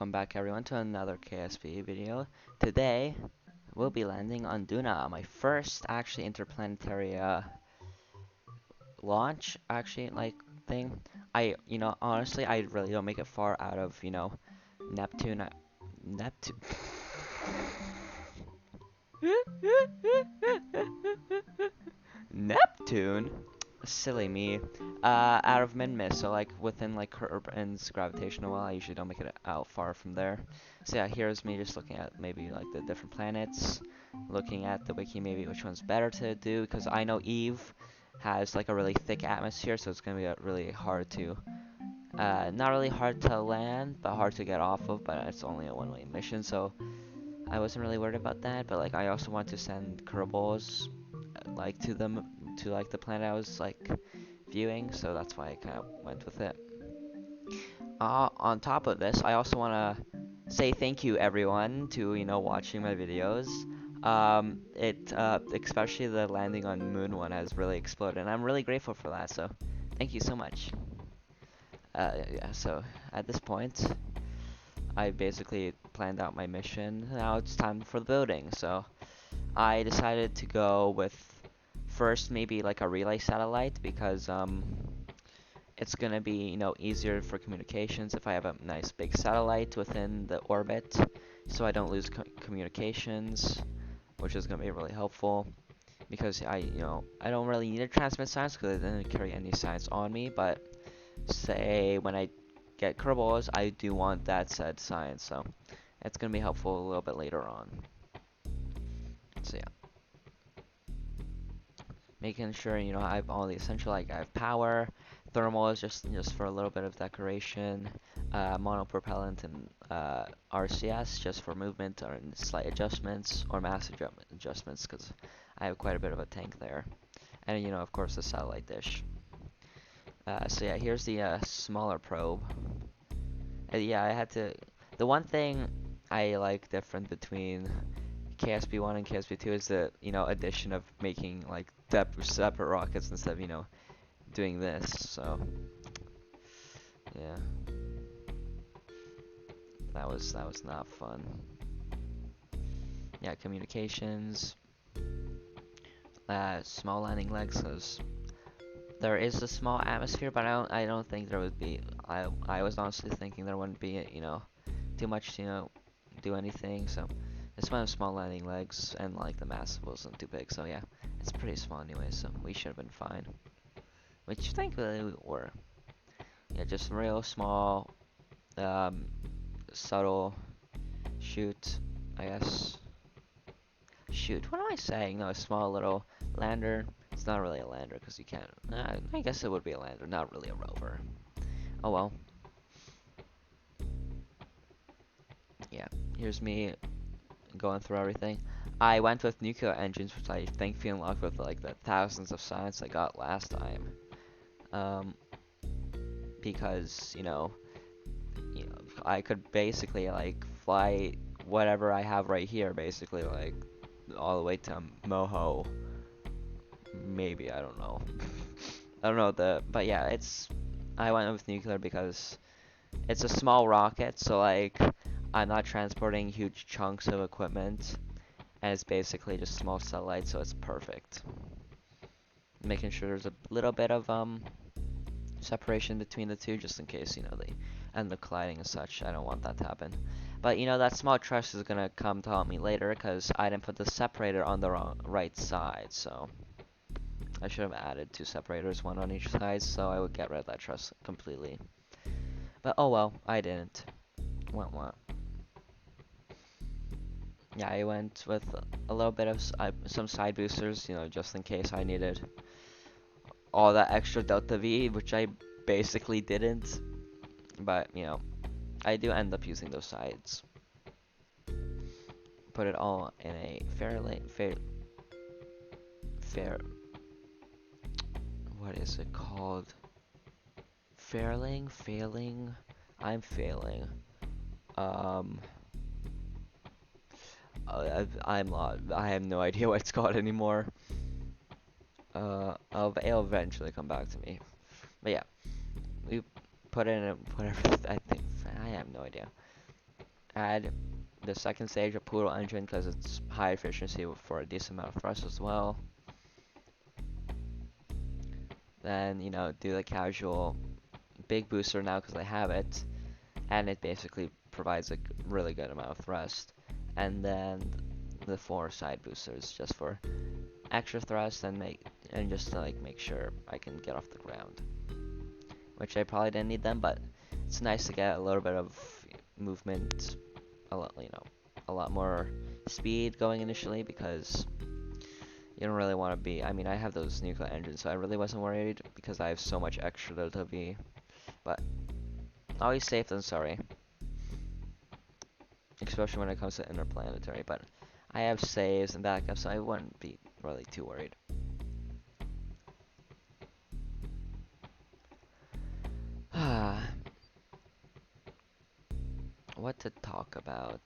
welcome back everyone to another KSP video. Today, we'll be landing on Dunna, my first actually interplanetary launch thing. Honestly, I really don't make it far out of, Neptune. Neptune. Neptune? Silly me. Out of Minmus, so like within like Earth's gravitational well, I usually don't make it out far from there. So yeah, here's me just looking at maybe like the different planets, looking at the wiki maybe which one's better to do, because I know Eve has like a really thick atmosphere, so it's gonna be really hard to, not really hard to land, but hard to get off of, but it's only a one-way mission, so I wasn't really worried about that, but like I also want to send Kerbals like to them to like the planet I was like viewing, so that's why I kind of went with it. On top of this, I also want to say thank you everyone to watching my videos. Especially the landing on Moon one has really exploded, and I'm really grateful for that. So thank you so much. Yeah. So at this point, I basically planned out my mission. Now it's time for the building. So I decided to go with first maybe like a relay satellite because it's gonna be easier for communications if I have a nice big satellite within the orbit, so I don't lose communications, which is gonna be really helpful because I don't really need to transmit science because I didn't carry any science on me, but say when I get Kerbals, I do want that said science, so it's gonna be helpful a little bit later on. So yeah, making sure I have all the essential, like I have power, thermal is just for a little bit of decoration, monopropellant and RCS just for movement or slight adjustments or mass adjustments because I have quite a bit of a tank there, and of course the satellite dish. So yeah, here's the smaller probe. Yeah, I had to. The one thing I like different between KSP1 and KSP2 is the addition of making like separate rockets instead of doing this. So yeah, that was not fun. Yeah, communications, small landing legs. Cause there is a small atmosphere, but I don't think there would be. I was honestly thinking there wouldn't be too much to do anything. So this one has small landing legs and like the mass wasn't too big. So yeah, it's pretty small anyway. So we should have been fine. Which thankfully we were. Yeah, just real small, um, subtle shoot, I guess. Shoot, what am I saying? No, a small little lander. It's not really a lander because you can't. I guess it would be a lander, not really a rover. Oh well. Yeah, here's me going through everything. I went with nuclear engines, which I thankfully unlocked with like the thousands of science I got last time. Um, because I could basically like fly whatever I have right here, basically like all the way to Moho. Maybe I don't know. I don't know but yeah, I went with nuclear because it's a small rocket, so like I'm not transporting huge chunks of equipment, and it's basically just small satellites, so it's perfect. Making sure there's a little bit of separation between the two, just in case they end up colliding and such. I don't want that to happen. But that small truss is gonna come to help me later because I didn't put the separator on the right side, so I should have added two separators, one on each side, so I would get rid of that truss completely. But oh well, I didn't. What? Yeah, I went with a little bit of some side boosters, just in case I needed all that extra delta V, which I basically didn't. But I do end up using those sides. Put it all in a fair. What is it called? Failing. I'm failing. Um. I'm not. I have no idea what it's called anymore. It'll eventually come back to me. But yeah, we put in whatever. I think I have no idea. add the second stage of Poodle engine because it's high efficiency for a decent amount of thrust as well. Then, you know, do the casual big booster now because I have it, and it basically provides a really good amount of thrust. And then the 4 side boosters just for extra thrust and just to like make sure I can get off the ground. Which I probably didn't need them, but it's nice to get a little bit of movement, a lot more speed going initially because you don't really want to be. I mean, I have those nuclear engines, so I really wasn't worried because I have so much extra delta V. But always safe than sorry, especially when it comes to interplanetary. But I have saves and backups, so I wouldn't be really too worried. What to talk about?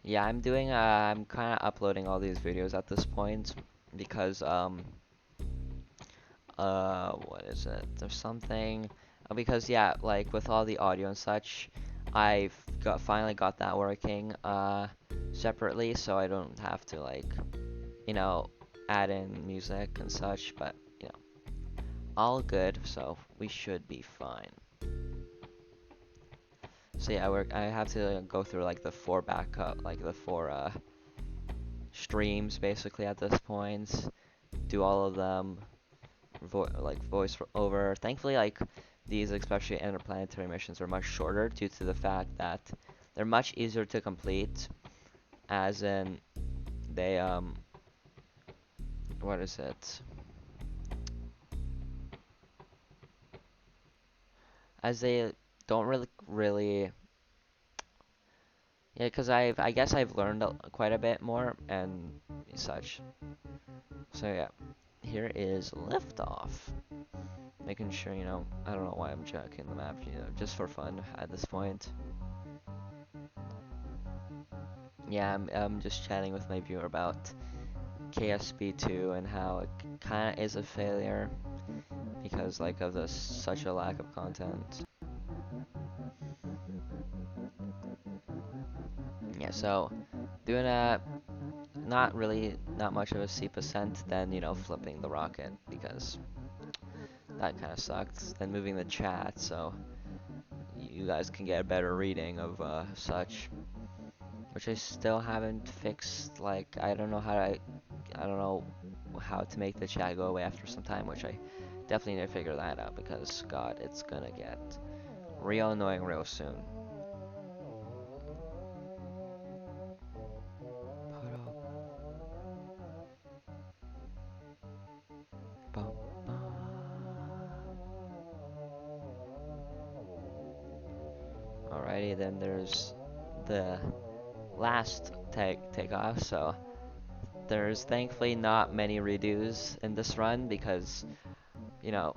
Yeah, I'm kind of uploading all these videos at this point because, what is it? There's something, because yeah, like with all the audio and such, I've finally got that working, separately, so I don't have to like, you know, add in music and such, but, you know, all good, so we should be fine. So yeah, I have to go through like the 4 backup, like the 4, streams basically at this point, do all of them, like voice over. Thankfully, like these, especially interplanetary missions, are much shorter due to the fact that they're much easier to complete, as in they what is it? As they don't really yeah, because I guess I've learned quite a bit more and such. So yeah, here is liftoff. Making sure, you know, I don't know why I'm checking the map, you know, just for fun at this point. Yeah, I'm just chatting with my viewer about KSP2 and how it kind of is a failure because like of the such a lack of content. Yeah, so doing a not much of a C percent, then you know flipping the rocket because that kind of sucked. Then moving the chat so you guys can get a better reading of such, which I still haven't fixed. Like I don't know how to make the chat go away after some time, which I definitely need to figure that out because God, it's gonna get real annoying real soon. Alrighty, then there's the last takeoff. So there's thankfully not many redos in this run because you know,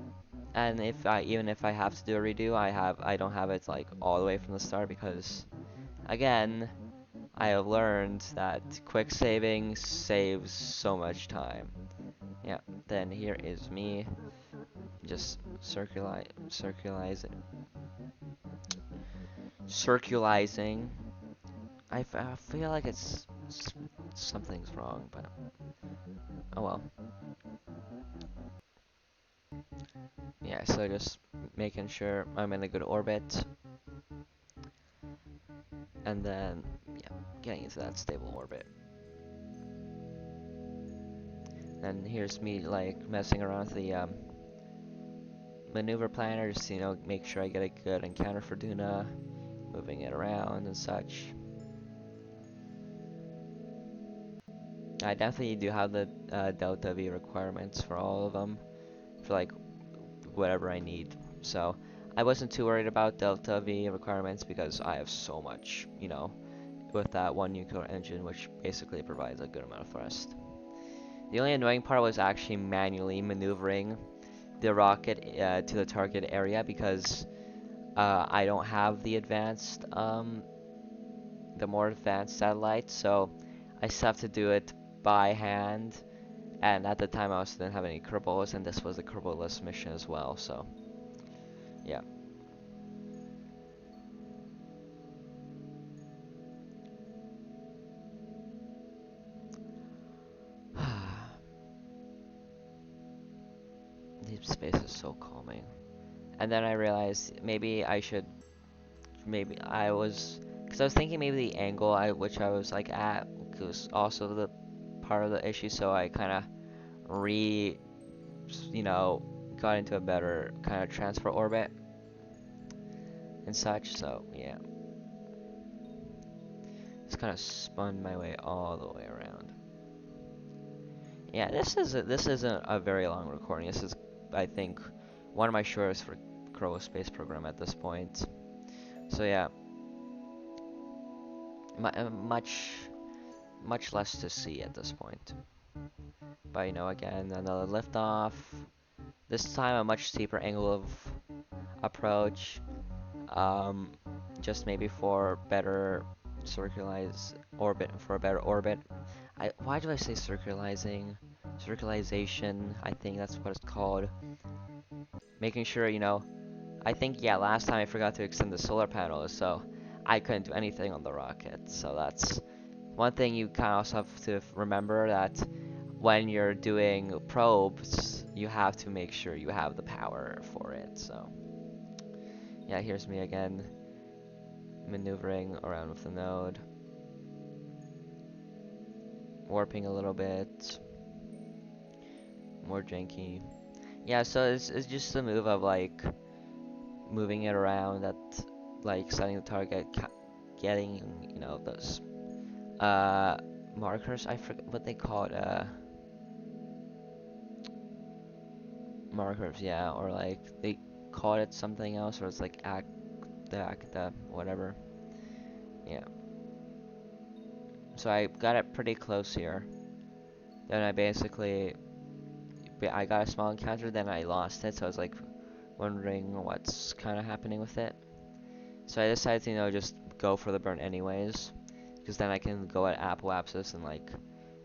and even if I have to do a redo, I don't have it like all the way from the start because again, I have learned that quick saving saves so much time. Yeah, then here is me just circulizing. I feel like something's wrong, but oh well. Yeah, so just making sure I'm in a good orbit, and then yeah, getting into that stable orbit. And here's me like messing around with the maneuver planner, just you know, make sure I get a good encounter for Dunna, moving it around and such. I definitely do have the Delta V requirements for all of them, for like whatever I need. So I wasn't too worried about Delta V requirements because I have so much, you know, with that one nuclear engine, which basically provides a good amount of thrust. The only annoying part was actually manually maneuvering the rocket to the target area because I don't have the more advanced satellite, so I still have to do it by hand. And at the time, I also didn't have any Kerbals, and this was a Kerbaless mission as well. So, yeah. space is so calming. And then I realized maybe I should, maybe I was, because I was thinking maybe the angle which I was like at was also the part of the issue, so I kind of re, you know, got into a better kind of transfer orbit and such. So yeah, just kind of spun my way all the way around. Yeah, this isn't a very long recording. This is, I think, one of my shortest for Kerbal Space Program at this point. So yeah, much less to see at this point. But again, another liftoff. This time a much steeper angle of approach. Um, just maybe for better for a better orbit. Why do I say circularizing? Circularization, I think that's what it's called. Making sure, I think, yeah, last time I forgot to extend the solar panels, so I couldn't do anything on the rocket. So that's one thing you kind of also have to remember, that when you're doing probes, you have to make sure you have the power for it. So yeah, here's me again, maneuvering around with the node, warping a little bit, more janky. Yeah, so it's just a move of like moving it around, that like setting the target, getting those markers. I forget what they call it. Markers, yeah, or like they call it something else, or it's like acta, whatever. Yeah. So I got it pretty close here. Then I got a small encounter, then I lost it, so I was like wondering what's kind of happening with it. So I decided to, just go for the burn anyways, because then I can go at apoapsis and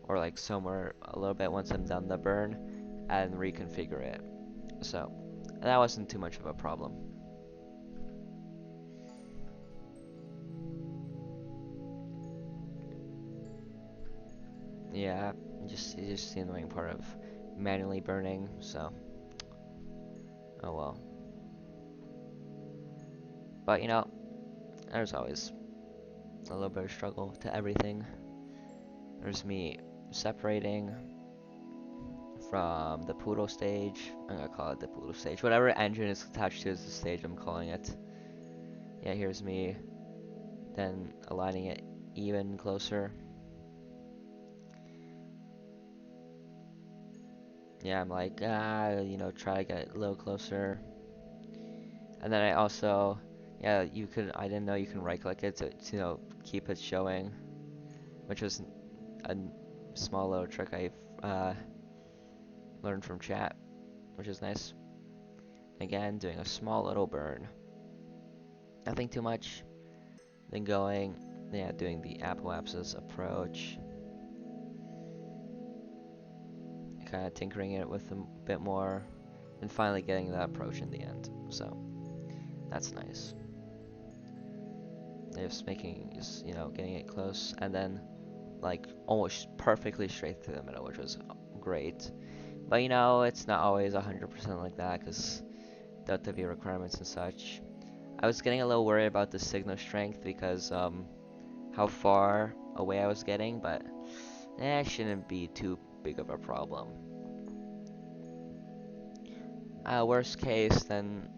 or like somewhere a little bit once I'm done the burn, and reconfigure it. So that wasn't too much of a problem. Yeah, just the annoying part of manually burning. So oh well. But there's always a little bit of struggle to everything. There's me separating from the poodle stage. I'm gonna call it the poodle stage. Whatever engine is attached to is the stage I'm calling it. Yeah, here's me then aligning it even closer. Yeah, I'm like, try to get a little closer. And then I also, yeah, I didn't know you can right click it to keep it showing, which was a small little trick I learned from chat, which is nice. Again, doing a small little burn. Nothing too much. Then doing the apoapsis approach. Kind of tinkering it with a bit more. And finally getting that approach in the end. So, that's nice. Just getting it close. And then, like, almost perfectly straight through the middle, which was great. But, it's not always 100% like that, because Delta V requirements and such. I was getting a little worried about the signal strength because how far away I was getting, but it shouldn't be too big of a problem. Worst case, then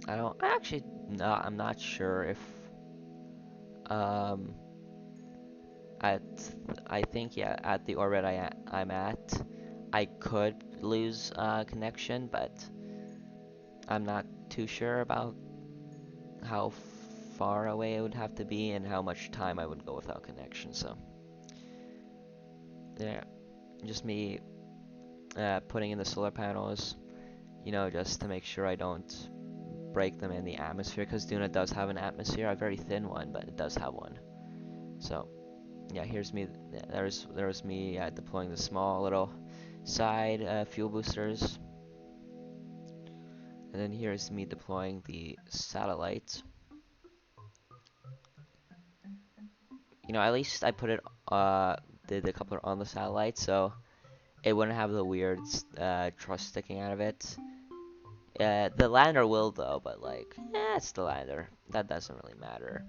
I'm not sure if um at I think, yeah, at the orbit I'm at, I could lose connection, but I'm not too sure about how far away it would have to be and how much time I would go without connection. So yeah, just me putting in the solar panels, just to make sure I don't break them in the atmosphere, because Dunna does have an atmosphere, a very thin one, but it does have one. So yeah, here's me. There's me deploying the small little side fuel boosters, and then here's me deploying the satellite. At least I put it the coupler on the satellite, so it wouldn't have the weird truss sticking out of it. The lander will though, but like, it's the lander. That doesn't really matter.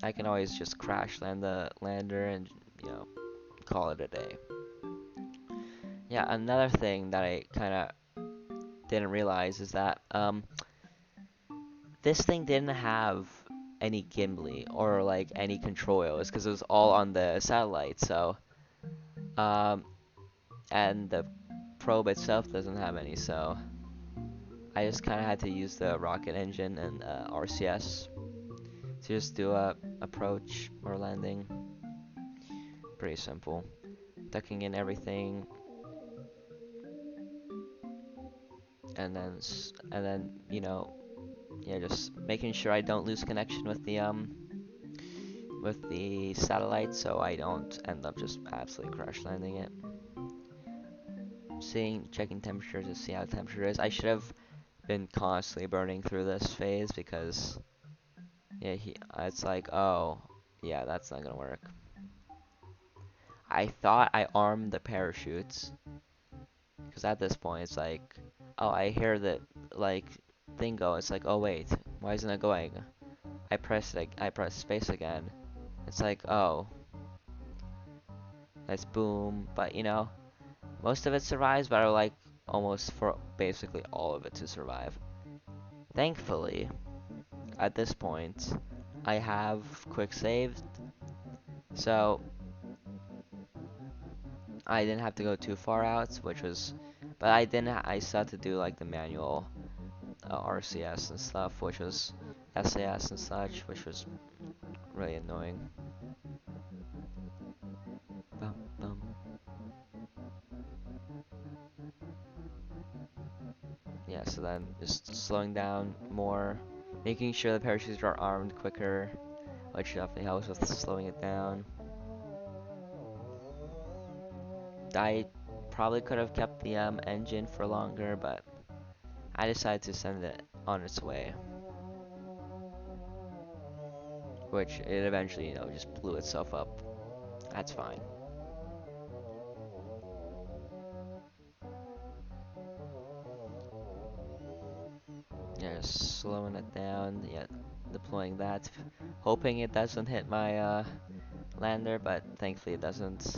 I can always just crash land the lander and, you know, call it a day. Yeah, another thing that I kind of didn't realize is that this thing didn't have any gimbal or like any control wheels because it was all on the satellite. So um, and the probe itself doesn't have any. So I just kind of had to use the rocket engine and RCS to just do a approach or landing. Pretty simple. Ducking in everything, and then you know, yeah, just making sure I don't lose connection with the satellite, so I don't end up just absolutely crash landing it. Checking temperature to see how temperature is. I should have been constantly burning through this phase because yeah, it's like, oh, yeah, that's not gonna work. I thought I armed the parachutes because at this point it's like, oh, I hear the like thing go. It's like, oh wait, why isn't it going? I press space again. It's like, oh, let's boom. But you know, most of it survives, but I would like almost for basically all of it to survive. Thankfully, at this point, I have quick saved, so I didn't have to go too far out, which was, but I didn't. I still had to do like the manual RCS and stuff, which was SAS and such, which was really annoying. Bum, bum. Yeah, so then just slowing down more, making sure the parachutes are armed quicker, which definitely helps with slowing it down. I probably could have kept the engine for longer, but I decided to send it on its way, which it eventually, you know, just blew itself up. That's fine. Yeah, just slowing it down. Yeah, deploying that, hoping it doesn't hit my lander, but thankfully it doesn't.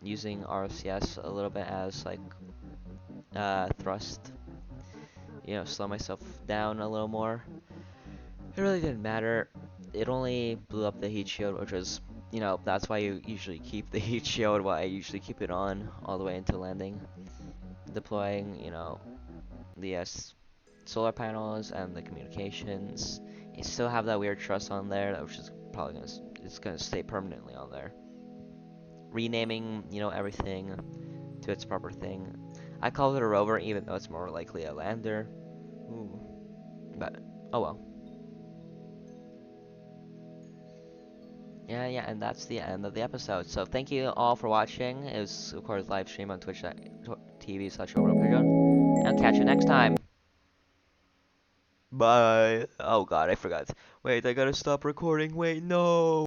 Using RCS a little bit as like thrust, you know, slow myself down a little more. It really didn't matter. It only blew up the heat shield, which was, you know, that's why you usually keep the heat shield, why I usually keep it on all the way into landing. Deploying, you know, the solar panels and the communications. You still have that weird truss on there, which is probably it's gonna stay permanently on there. Renaming, you know, everything to its proper thing. I call it a rover, even though it's more likely a lander. Ooh. But oh well. Yeah, yeah, and that's the end of the episode. So thank you all for watching. It was, of course, live stream on twitch.tv/overpigeon. And catch you next time. Bye. Oh god, I forgot. Wait, I gotta stop recording. Wait, no.